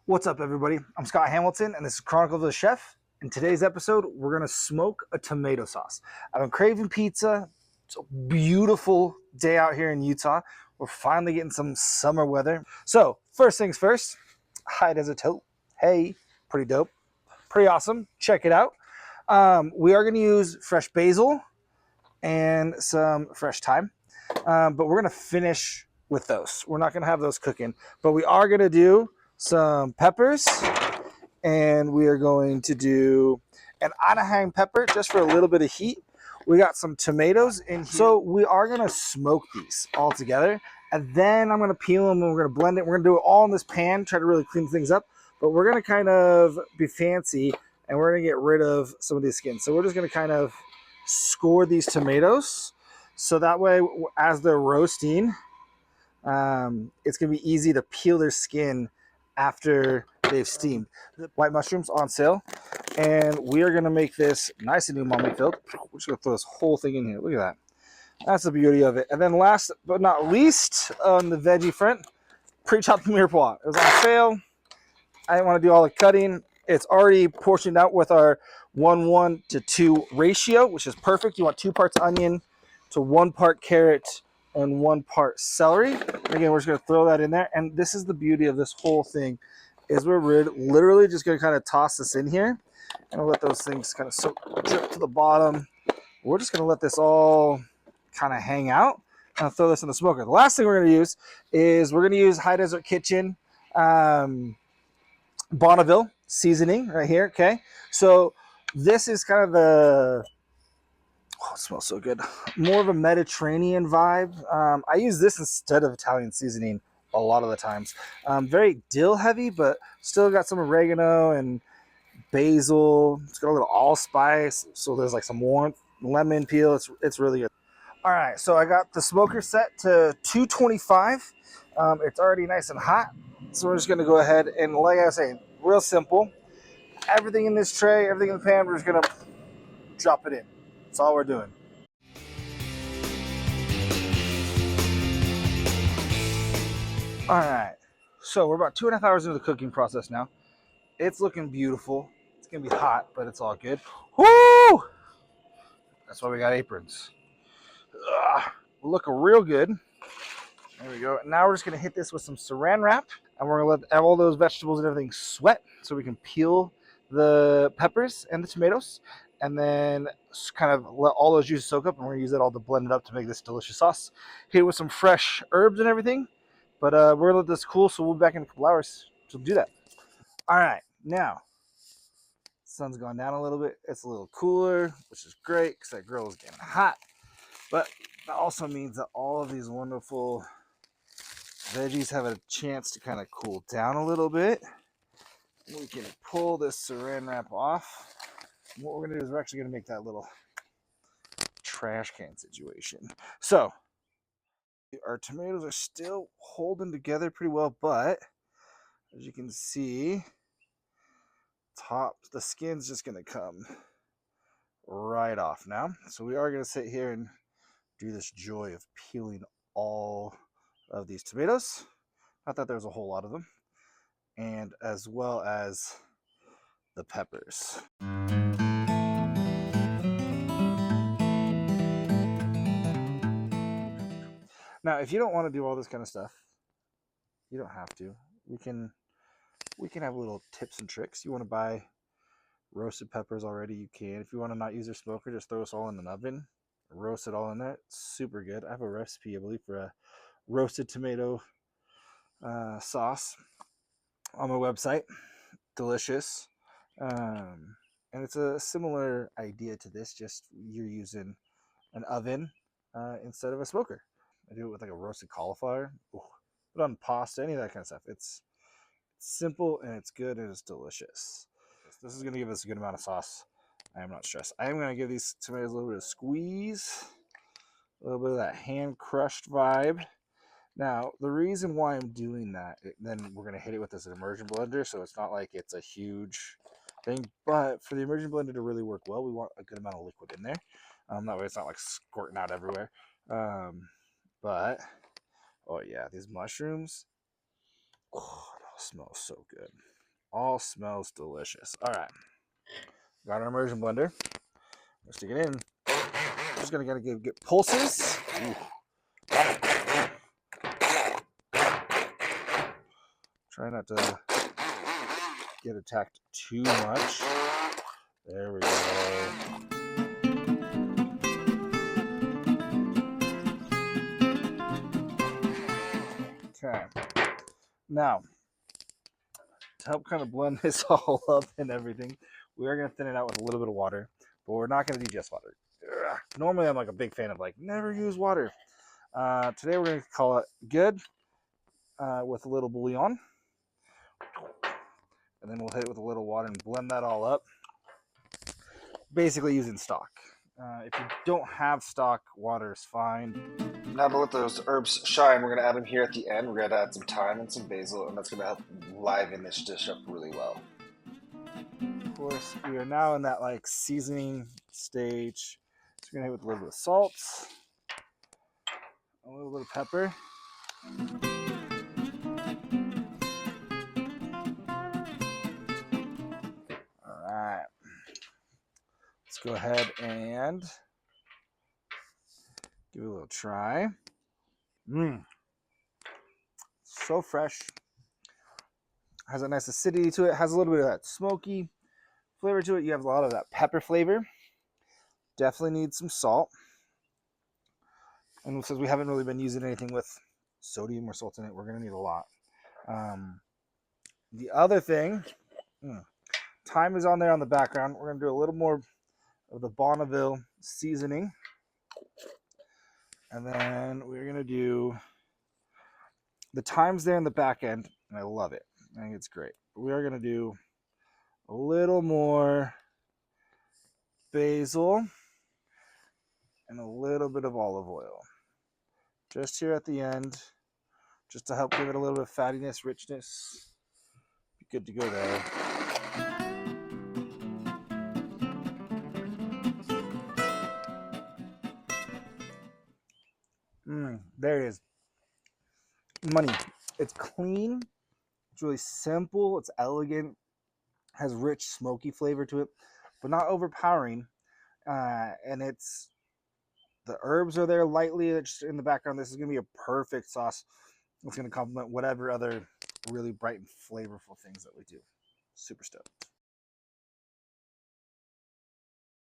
What's up, everybody? I'm Scott Hamilton, and this is Chronicles of the Chef. In today's episode, we're going to smoke a tomato sauce. I've been craving pizza. It's a beautiful day out here in Utah. We're finally getting some summer weather. So, first things first, high desert tote. Hey, pretty dope. Pretty awesome. Check it out. We are going to use fresh basil and some fresh thyme, but we're going to finish with those. We're not going to have those cooking, but we are going to do some peppers, and we are going to do an Anaheim pepper just for a little bit of heat. We got some tomatoes in here. So we are going to smoke these all together, and then I'm going to peel them, and we're going to blend it. We're going to do it all in this pan, try to really clean things up, but we're going to kind of be fancy, and we're going to get rid of some of these skins. So we're just going to kind of score these tomatoes, so that way as they're roasting, it's going to be easy to peel their skin after they've steamed. White mushrooms on sale, and we are going to make this nice and umami filled. We're just going to throw this whole thing in here. Look at that. That's the beauty of it. And then last but not least, on the veggie front, pre-chopped mirepoix. It was on sale. I didn't want to do all the cutting. It's already portioned out with our 1:1 to 2 ratio, which is perfect. You want 2 parts onion to 1 part carrot and 1 part celery. Again, we're just going to throw that in there. And this is the beauty of this whole thing, is we're literally just going to kind of toss this in here and we'll let those things kind of drip to the bottom. We're just going to let this all kind of hang out and I'll throw this in the smoker. The last thing we're going to use is we're going to use High Desert Kitchen Bonneville seasoning right here. Okay, so this is kind of the, oh, it smells so good, more of a Mediterranean vibe. I use this instead of Italian seasoning a lot of the times. Very dill heavy, but still got some oregano and basil. It's got a little allspice, so there's like some warmth, lemon peel. It's really good. All right, so I got the smoker set to 225. It's already nice and hot, so we're just gonna go ahead and, like I was saying, real simple. Everything in this tray, everything in the pan, we're just gonna drop it in. That's all we're doing. All right, so we're about 2.5 hours into the cooking process now. It's looking beautiful. It's gonna be hot, but it's all good. Woo! That's why we got aprons. Looking real good. There we go. Now we're just gonna hit this with some saran wrap, and we're gonna let all those vegetables and everything sweat so we can peel the peppers and the tomatoes, and then kind of let all those juices soak up, and we're gonna use that all to blend it up to make this delicious sauce. Hit it with some fresh herbs and everything, but we're gonna let this cool, so we'll be back in a couple hours to do that. All right, now sun's gone down a little bit. It's a little cooler, which is great because that grill is getting hot, but that also means that all of these wonderful veggies have a chance to kind of cool down a little bit. We can pull this saran wrap off. And what we're going to do is we're actually going to make that little trash can situation. So our tomatoes are still holding together pretty well, but as you can see, the skin's just going to come right off now. So we are going to sit here and do this joy of peeling all of these tomatoes. Not that there's a whole lot of them. And as well as the peppers. Now, if you don't want to do all this kind of stuff, you don't have to. We can have little tips and tricks. You want to buy roasted peppers already, you can. If you want to not use your smoker, just throw this all in an oven, roast it all in there. It's super good. I have a recipe, I believe, for a roasted tomato sauce on my website. Delicious. And it's a similar idea to this, just you're using an oven instead of a smoker. I do it with like a roasted cauliflower. Ooh, put on pasta, any of that kind of stuff. It's simple and it's good and it's delicious. This is going to give us a good amount of sauce. I am not stressed. I am going to give these tomatoes a little bit of squeeze, a little bit of that hand crushed vibe. Now, the reason why I'm doing that, then we're going to hit it with this immersion blender, so it's not like it's a huge thing, but for the immersion blender to really work well, we want a good amount of liquid in there. That way it's not like squirting out everywhere. But, oh yeah, these mushrooms, oh, that smells so good. All smells delicious. All right. Got our immersion blender. Let's stick it in. Just gonna get pulses. Ooh. Try not to get attacked too much. There we go. Okay. Now, to help kind of blend this all up and everything, we are going to thin it out with a little bit of water, but we're not going to do just water. Normally, I'm like a big fan of like never use water. Today, we're going to call it good with a little bouillon. And then we'll hit it with a little water and blend that all up. Basically using stock. If you don't have stock, water is fine. Now to let those herbs shine, we're going to add them here at the end. We're going to add some thyme and some basil, and that's going to help liven this dish up really well. Of course, we are now in that like seasoning stage. So we're going to hit with a little bit of salt, a little bit of pepper. All right. Let's go ahead and give it a little try. So fresh. Has a nice acidity to it. Has a little bit of that smoky flavor to it. You have a lot of that pepper flavor. Definitely need some salt. And since we haven't really been using anything with sodium or salt in it, we're going to need a lot. The other thing, thyme is on there on the background. We're going to do a little more of the Bonneville seasoning. And then we're going to do the thyme's there in the back end, and I love it. I think it's great. We are going to do a little more basil and a little bit of olive oil. Just here at the end, just to help give it a little bit of fattiness, richness. Be good to go there. There it is. Money. It's clean. It's really simple. It's elegant. Has rich, smoky flavor to it, but not overpowering. And it's the herbs are there lightly just in the background. This is going to be a perfect sauce. It's going to complement whatever other really bright and flavorful things that we do. Super stoked.